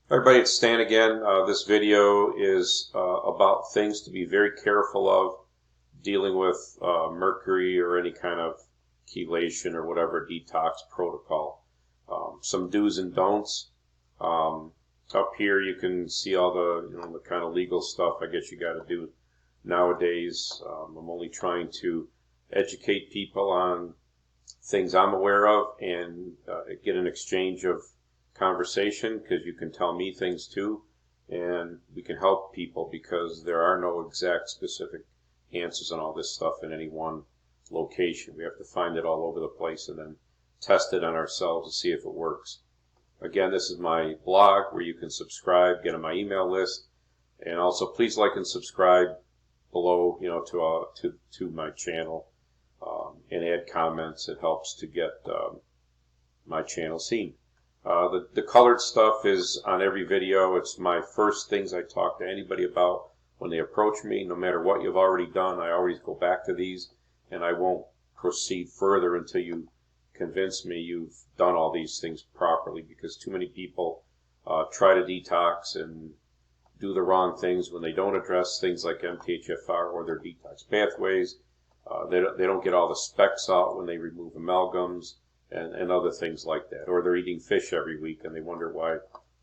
Everybody, it's Stan again. This video is about things to be very careful of dealing with mercury or any kind of chelation or whatever detox protocol. Some do's and don'ts. Up here you can see all the kind of legal stuff I guess you got to do nowadays. I'm only trying to educate people on things I'm aware of and get an exchange of conversation, because you can tell me things too, and we can help people, because there are no exact specific answers on all this stuff in any one location. We have to find it all over the place and then test it on ourselves to see if it works. Again, this is my blog where you can subscribe, get on my email list, and also please like and subscribe below, to my channel, and add comments. It helps to get my channel seen. The colored stuff is on every video. It's my first things I talk to anybody about when they approach me. No matter what you've already done, I always go back to these, and I won't proceed further until you convince me you've done all these things properly, because too many people try to detox and do the wrong things when they don't address things like MTHFR or their detox pathways. They don't get all the specs out when they remove amalgams and other things like that. Or they're eating fish every week and they wonder why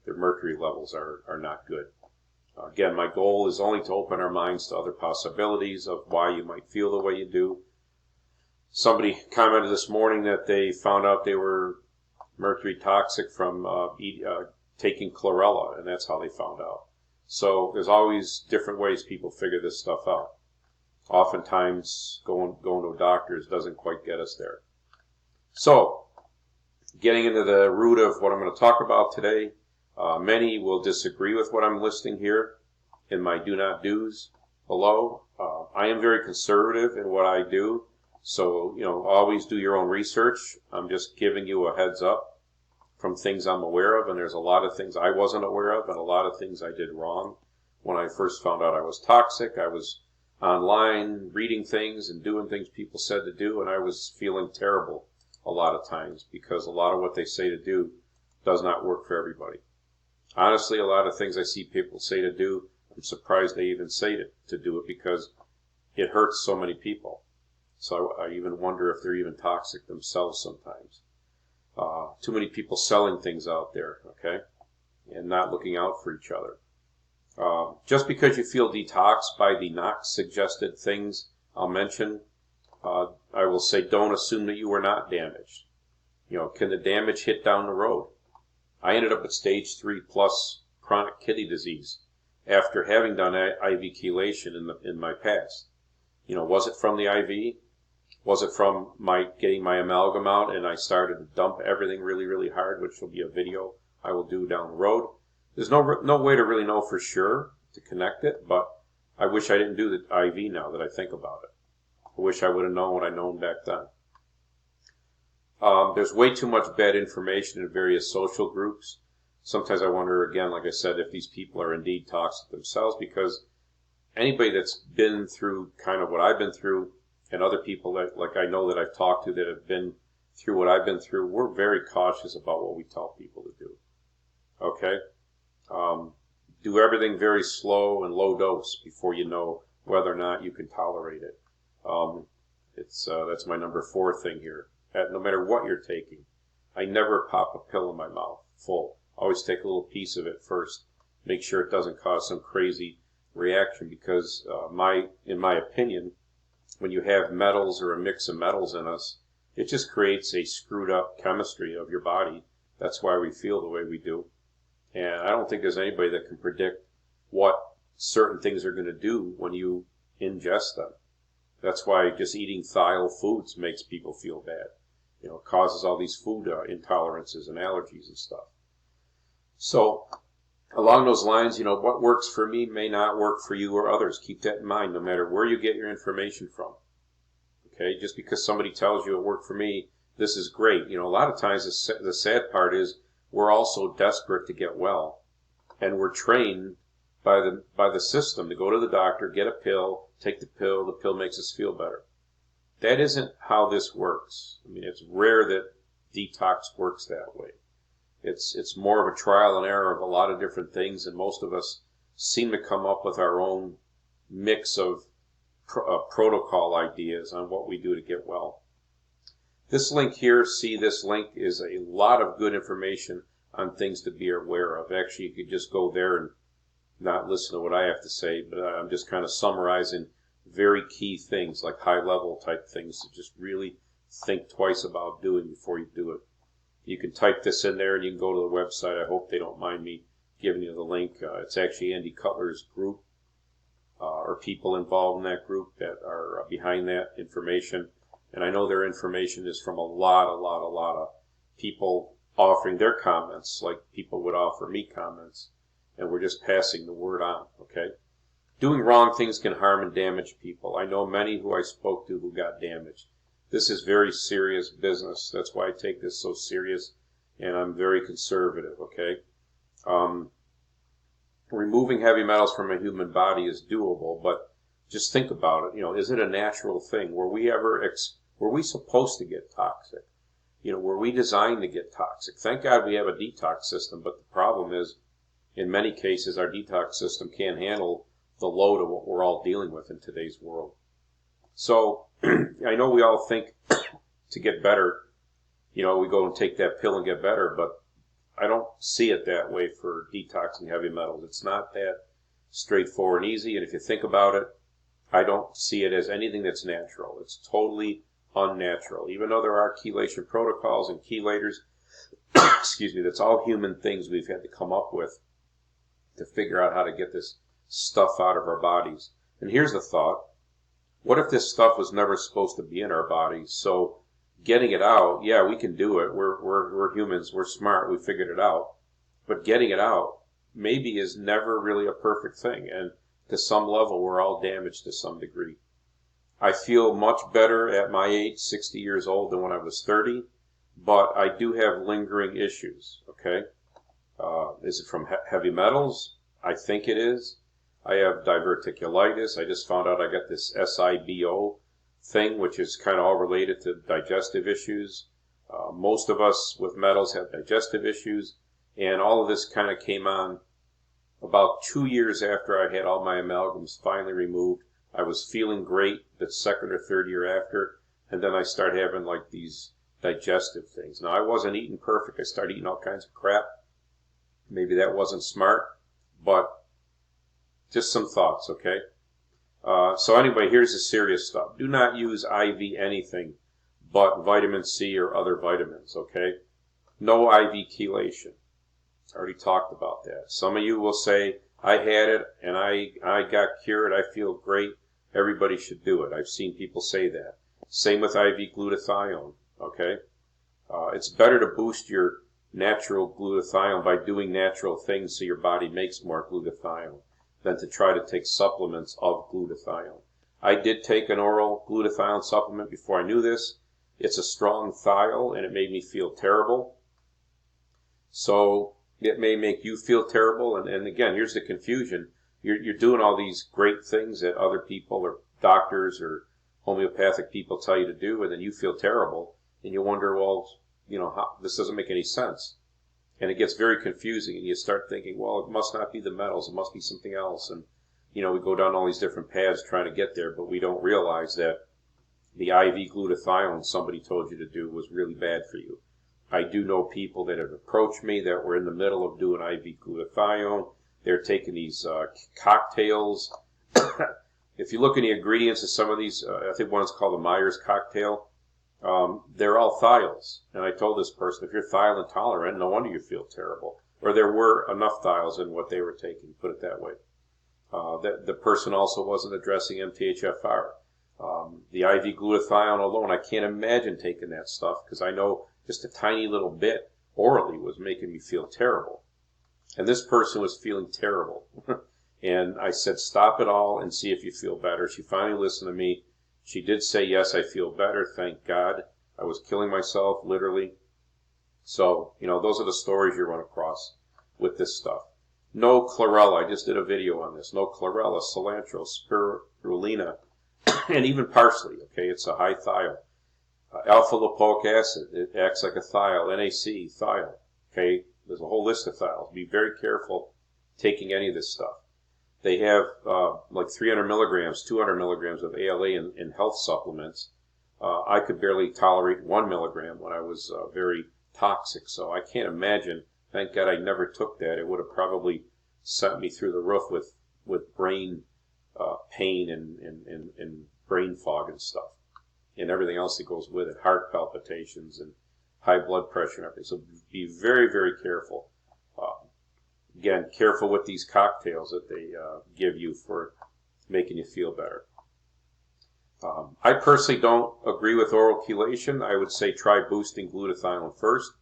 their mercury levels are not good. Again, my goal is only to open our minds to other possibilities of why you might feel the way you do. Somebody commented this morning that they found out they were mercury toxic from taking chlorella, and that's how they found out. So there's always different ways people figure this stuff out. Oftentimes going to doctors doesn't quite get us there. So, getting into the root of what I'm going to talk about today, many will disagree with what I'm listing here in my do not do's below. I am very conservative in what I do, so always do your own research. I'm just giving you a heads up from things I'm aware of, and there's a lot of things I wasn't aware of and a lot of things I did wrong when I first found out I was toxic. I was online reading things and doing things people said to do, and I was feeling terrible a lot of times, because a lot of what they say to do does not work for everybody. Honestly, a lot of things I see people say to do, I'm surprised they even say to do it, because it hurts so many people. So I even wonder if they're even toxic themselves sometimes. Too many people selling things out there, okay, and not looking out for each other. Just because you feel detoxed by the not suggested things I'll mention, I will say don't assume that you were not damaged. Can the damage hit down the road? I ended up at stage 3 plus chronic kidney disease after having done IV chelation in my past. Was it from the IV? Was it from getting my amalgam out and I started to dump everything really, really hard, which will be a video I will do down the road? There's no way to really know for sure to connect it, but I wish I didn't do the IV now that I think about it. I wish I would have known what I known back then. There's way too much bad information in various social groups. Sometimes I wonder, again, like I said, if these people are indeed toxic themselves, because anybody that's been through kind of what I've been through, and other people like I know that I've talked to that have been through what I've been through, we're very cautious about what we tell people to do. Okay? Do everything very slow and low dose before you know whether or not you can tolerate it. That's my number 4 thing here. No matter what you're taking, I never pop a pill in my mouth full. Always take a little piece of it first. Make sure it doesn't cause some crazy reaction, because in my opinion, when you have metals or a mix of metals in us, it just creates a screwed up chemistry of your body. That's why we feel the way we do. And I don't think there's anybody that can predict what certain things are going to do when you ingest them. That's why just eating thiol foods makes people feel bad. It causes all these food intolerances and allergies and stuff. So along those lines, what works for me may not work for you or others. Keep that in mind, no matter where you get your information from. Okay, just because somebody tells you it worked for me, this is great. A lot of times the sad part is we're also desperate to get well, and we're trained by the system to go to the doctor, get a pill, take the pill makes us feel better. That isn't how this works. I mean, it's rare that detox works that way. It's more of a trial and error of a lot of different things, and most of us seem to come up with our own mix of protocol ideas on what we do to get well. This link here, see this link, is a lot of good information on things to be aware of. Actually, you could just go there and not listen to what I have to say, but I'm just kind of summarizing very key things, like high-level type things to just really think twice about doing before you do it. You can type this in there and you can go to the website. I hope they don't mind me giving you the link. It's actually Andy Cutler's group, or people involved in that group that are behind that information. And I know their information is from a lot of people offering their comments, like people would offer me comments. And we're just passing the word on, okay? Doing wrong things can harm and damage people. I know many who I spoke to who got damaged. This is very serious business. That's why I take this so serious, and I'm very conservative, okay? Removing heavy metals from a human body is doable, but just think about it. You know, is it a natural thing? Were we supposed to get toxic? You know, were we designed to get toxic? Thank God we have a detox system, but the problem is, in many cases, our detox system can't handle the load of what we're all dealing with in today's world. So, I know we all think to get better, you know, we go and take that pill and get better, but I don't see it that way for detoxing heavy metals. It's not that straightforward and easy, and if you think about it, I don't see it as anything that's natural. It's totally unnatural. Even though there are chelation protocols and chelators, excuse me, that's all human things we've had to come up with to figure out how to get this stuff out of our bodies. And here's the thought. What if this stuff was never supposed to be in our bodies? So getting it out, yeah, we can do it. We're humans. We're smart. We figured it out. But getting it out maybe is never really a perfect thing. And to some level, we're all damaged to some degree. I feel much better at my age, 60 years old, than when I was 30. But I do have lingering issues, okay? Is it from heavy metals? I think it is. I have diverticulitis. I just found out I got this SIBO thing, which is kind of all related to digestive issues. Most of us with metals have digestive issues, and all of this kind of came on about 2 years after I had all my amalgams finally removed. I was feeling great the second or third year after, and then I started having like these digestive things. Now, I wasn't eating perfect. I started eating all kinds of crap. Maybe that wasn't smart, but just some thoughts, okay? So anyway, here's the serious stuff. Do not use IV anything but vitamin C or other vitamins, okay? No IV chelation. I already talked about that. Some of you will say, I had it and I got cured. I feel great. Everybody should do it. I've seen people say that. Same with IV glutathione, okay? It's better to boost your natural glutathione by doing natural things so your body makes more glutathione than to try to take supplements of glutathione. I did take an oral glutathione supplement before I knew this. It's a strong thiol and it made me feel terrible. So it may make you feel terrible. And again, here's the confusion. You're doing all these great things that other people or doctors or homeopathic people tell you to do, and then you feel terrible. And you wonder, well, you know, this doesn't make any sense. And it gets very confusing, and you start thinking, well, it must not be the metals, it must be something else. And, you know, we go down all these different paths trying to get there, but we don't realize that the IV glutathione somebody told you to do was really bad for you. I do know people that have approached me that were in the middle of doing IV glutathione. They're taking these cocktails. If you look in the ingredients of some of these, I think one's called the Myers cocktail. They're all thiols. And I told this person, if you're thiol intolerant, no wonder you feel terrible. Or there were enough thiols in what they were taking, put it that way. The person also wasn't addressing MTHFR. The IV glutathione alone, I can't imagine taking that stuff because I know just a tiny little bit orally was making me feel terrible. And this person was feeling terrible. And I said, stop it all and see if you feel better. She finally listened to me. She did say, yes, I feel better, thank God. I was killing myself, literally. So, you know, those are the stories you run across with this stuff. No chlorella. I just did a video on this. No chlorella, cilantro, spirulina, and even parsley. Okay, it's a high thiol. Alpha lipoic acid. It acts like a thiol. NAC, thiol. Okay, There's a whole list of thiols. Be very careful taking any of this stuff. They have like 300 milligrams, 200 milligrams of ALA in health supplements. I could barely tolerate 1 milligram when I was very toxic, so I can't imagine. Thank God I never took that. It would have probably sent me through the roof with brain pain and brain fog and stuff, and everything else that goes with it, heart palpitations and high blood pressure and everything. So be very, very careful. Again, careful with these cocktails that they give you for making you feel better. I personally don't agree with oral chelation. I would say try boosting glutathione first.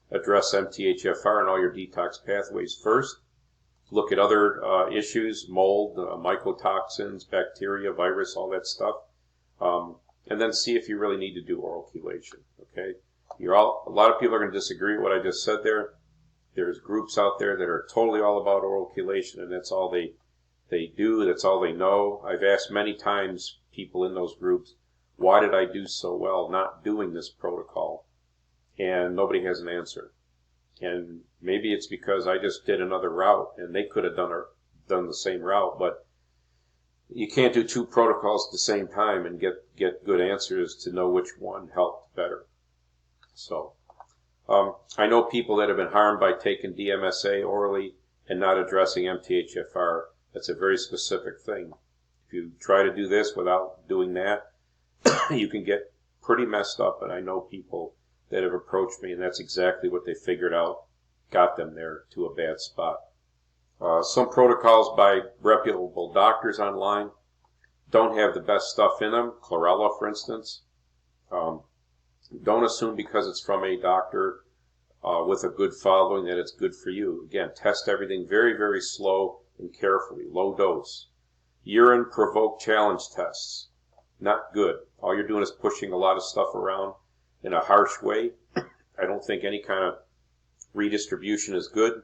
Address MTHFR and all your detox pathways first. Look at other issues, mold, mycotoxins, bacteria, virus, all that stuff. And then see if you really need to do oral chelation. Okay? A lot of people are going to disagree with what I just said there. There's groups out there that are totally all about oral chelation, and that's all they do, that's all they know. I've asked many times people in those groups, why did I do so well not doing this protocol? And nobody has an answer. And maybe it's because I just did another route, and they could have done the same route, but you can't do two protocols at the same time and get good answers to know which one helped better. So I know people that have been harmed by taking DMSA orally and not addressing MTHFR. That's a very specific thing. If you try to do this without doing that, you can get pretty messed up. And I know people that have approached me, and that's exactly what they figured out, got them there to a bad spot. Some protocols by reputable doctors online don't have the best stuff in them. Chlorella, for instance. Don't assume because it's from a doctor with a good following that it's good for you. Again, test everything very, very slow and carefully. Low dose. Urine provoke challenge tests. Not good. All you're doing is pushing a lot of stuff around in a harsh way. I don't think any kind of redistribution is good.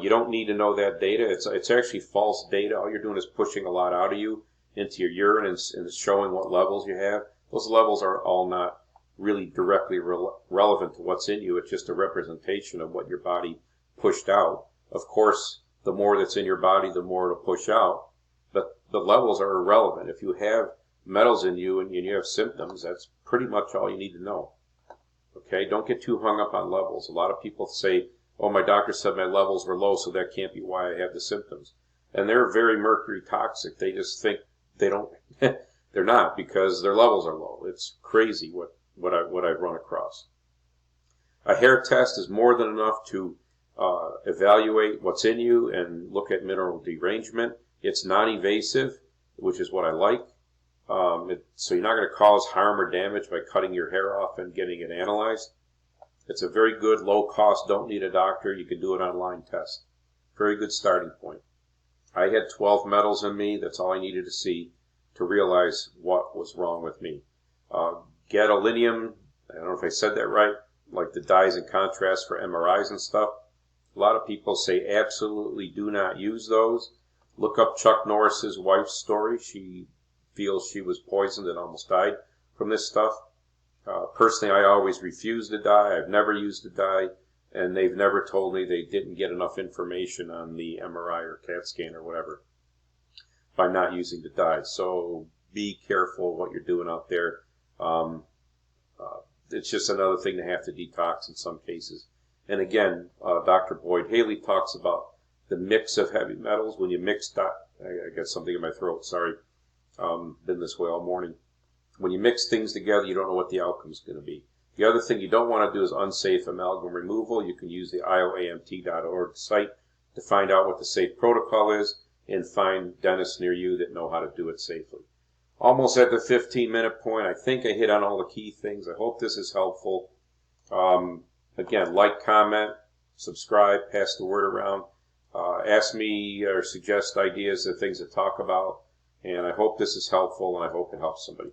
You don't need to know that data. It's actually false data. All you're doing is pushing a lot out of you into your urine and showing what levels you have. Those levels are all not really directly relevant to what's in you. It's just a representation of what your body pushed out. Of course, the more that's in your body, the more it'll push out. But the levels are irrelevant. If you have metals in you and you have symptoms, that's pretty much all you need to know. Okay, don't get too hung up on levels. A lot of people say, oh, my doctor said my levels were low, so that can't be why I have the symptoms. And they're very mercury toxic. They just think they don't, they're not, because their levels are low. It's crazy what I've run across. A hair test is more than enough to evaluate what's in you and look at mineral derangement. It's non-invasive, which is what I like. So you're not going to cause harm or damage by cutting your hair off and getting it analyzed. It's a very good, low cost, don't need a doctor. You can do an online test. Very good starting point. I had 12 metals in me. That's all I needed to see to realize what was wrong with me. Gadolinium, I don't know if I said that right, like the dyes and contrast for MRIs and stuff. A lot of people say absolutely do not use those. Look up Chuck Norris's wife's story. She feels she was poisoned and almost died from this stuff. Personally, I always refuse the dye. I've never used the dye, and they've never told me they didn't get enough information on the MRI or CAT scan or whatever by not using the dye. So be careful what you're doing out there. It's just another thing to have to detox in some cases. And again, Dr. Boyd Haley talks about the mix of heavy metals. When you mix, I got something in my throat, sorry. Been this way all morning. When you mix things together, you don't know what the outcome is going to be. The other thing you don't want to do is unsafe amalgam removal. You can use the ioamt.org site to find out what the safe protocol is and find dentists near you that know how to do it safely. Almost at the 15-minute point. I think I hit on all the key things. I hope this is helpful. Again, like, comment, subscribe, pass the word around. Ask me or suggest ideas of things to talk about. And I hope this is helpful, and I hope it helps somebody.